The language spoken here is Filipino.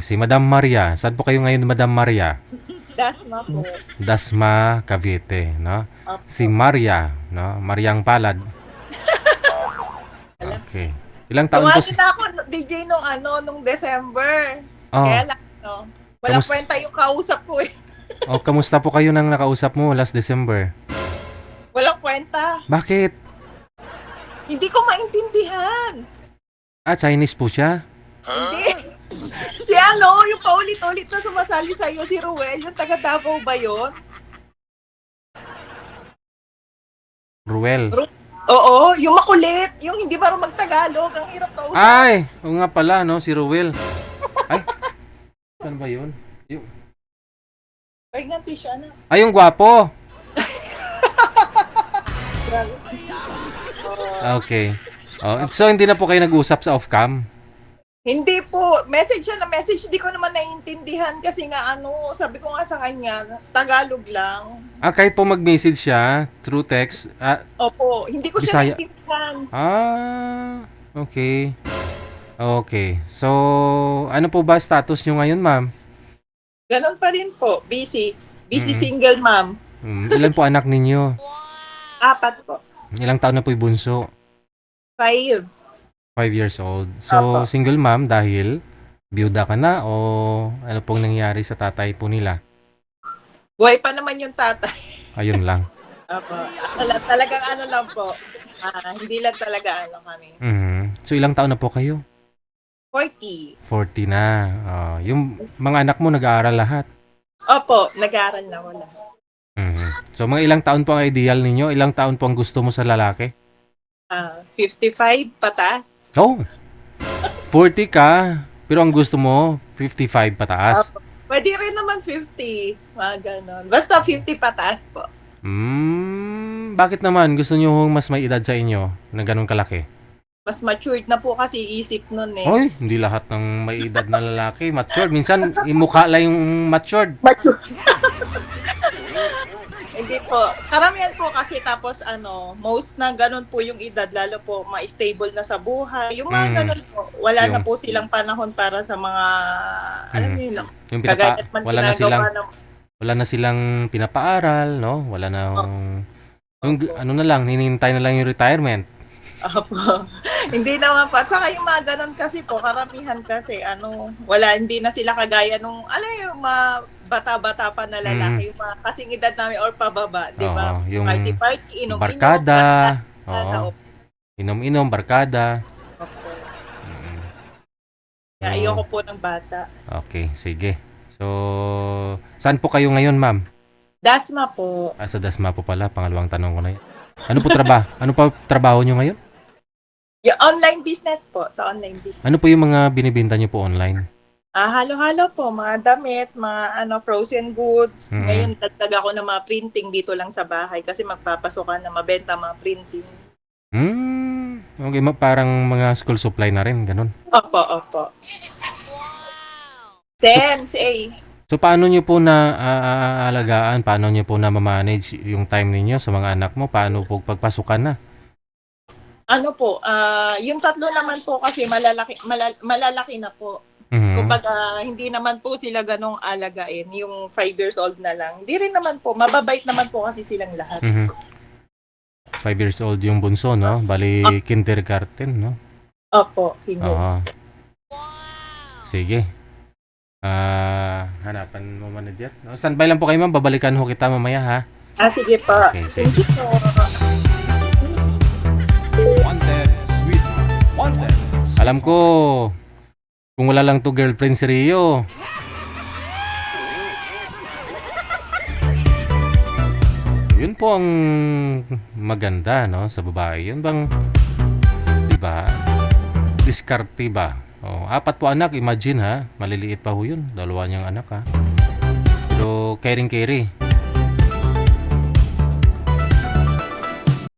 Si Madam Maria. Saan po kayo ngayon, Madam Maria? Dasma po. Dasma, Cavite, no? Opo. Si Maria, no? Mariang Palad. Alam. Okay. Ilang taon po si... Tumagi na ako DJ nung December. Oh, Kaya lang, walang Kamus- kwenta yung kausap ko eh. oh, kamusta po kayo nang nakausap mo last December? Walang kwenta. Bakit? Hindi ko maintindihan. Chinese po siya? Hindi. Si yung paulit-ulit na sumasali sa'yo, si Ruel, yung taga Davao ba yun? Ruel. Oo, yung makulit, yung hindi marunong magtagalog, ang hirap kausap. Ay! Oo nga pala, no? Si Ruel. Ay! Saan ba yun? Ay, nga, tisya na. Ay, yung gwapo! Grabe. Okay. Oh, so, hindi na po kayo nag-usap sa off-cam? Hindi po, message siya na message, hindi ko naman naiintindihan kasi nga sabi ko nga sa kanya, Tagalog lang. Kahit po mag-message siya through text. Opo, hindi ko Bisaya. siya naiintindihan. Okay. Okay. So, ano po ba status nyo ngayon, ma'am? Ganon pa rin po, busy. Busy Mm. single mom. Ilan po anak ninyo? 4 po. Ilang taon na po yung bunso? 5. 5 years old. So, Apo. single mom dahil byuda ka na o ano pong nangyari sa tatay po nila? Buhay pa naman yung tatay. Ayun lang. Opo. Talagang lang po. Hindi lang talaga kami. So, ilang taon na po kayo? 40. 40 na. Yung mga anak mo nag-aaral lahat. Opo, nag-aaral na wala. So, mga ilang taon po ang ideal ninyo? Ilang taon po ang gusto mo sa lalaki? 55 patas. Oh! 40 ka, pero ang gusto mo, 55 pataas. Pwede rin naman 50. Mga ganon. Basta 50 patas po. Bakit naman? Gusto nyo mas may edad sa inyo na ganun kalaki? Mas matured na po kasi isip nun eh. Hoy, hindi lahat ng may edad na lalaki matured. Minsan, imukha lang yung matured. Matured. Hindi po. Karamihan po kasi tapos most na ganun po yung edad, lalo po ma-stable na sa buhay. Yung mga ganun po, wala na po silang panahon para sa mga, alam niyo lang, Yung kagaya man ginagawa ng wala na silang pinapaaral, no? Wala na yung ano na lang, hinihintay na lang yung retirement. Opo. Hindi naman po. At saka yung mga ganun kasi po, karamihan kasi, hindi na sila kagaya nung, alam mo yung mga bata-bata pa na lalaki, yung mga kasing edad namin or pababa, di ba? Oo, yung Party-party, inom-inom. barkada. Oo. Inom-inom, barkada. Opo. Mm. Kaya ayoko po ng bata. Okay, sige. So, saan po kayo ngayon, ma'am? Dasma po. Sa Dasma po pala, pangalawang tanong ko na yun. Ano po ano pa trabaho nyo ngayon? Yung online business po, sa online business. Ano po yung mga binibenta nyo po online? Halo-halo po, mga damit, mga frozen goods. Mhm. Ngayon, dagdag ako ng mga printing dito lang sa bahay kasi magpapasokan na mabenta mga printing. Okay, parang mga school supply na rin, ganun. Opo, opo. Sensei. So, paano nyo po na aalagaan, paano nyo po na ma-manage yung time ninyo sa mga anak mo? Paano po pagpasukan na? Yung 3 naman po kasi malalaki na po. Kumbaga, hindi naman po sila ganong alagain. Yung 5 years old na lang. Hindi rin naman po. Mababait naman po kasi silang lahat. 5 years old yung bunso, no? Bali, kindergarten, no? Opo. Hindi. Oo. Sige. Hanapan mo manager. No? Standby lang po kayo, ma'am. Babalikan ho kita mamaya, ha? Sige po. Okay, sige. Thank you po. Wanted, sweet, wanted. Alam ko, kung wala lang to girlfriend si Rio. Yun po ang maganda, no, sa babae. Yun bang, di ba? Diskarte ba? 4 po anak, imagine ha. Maliliit pa ho yun. 2 niyang anak ha. Pero caring-carry.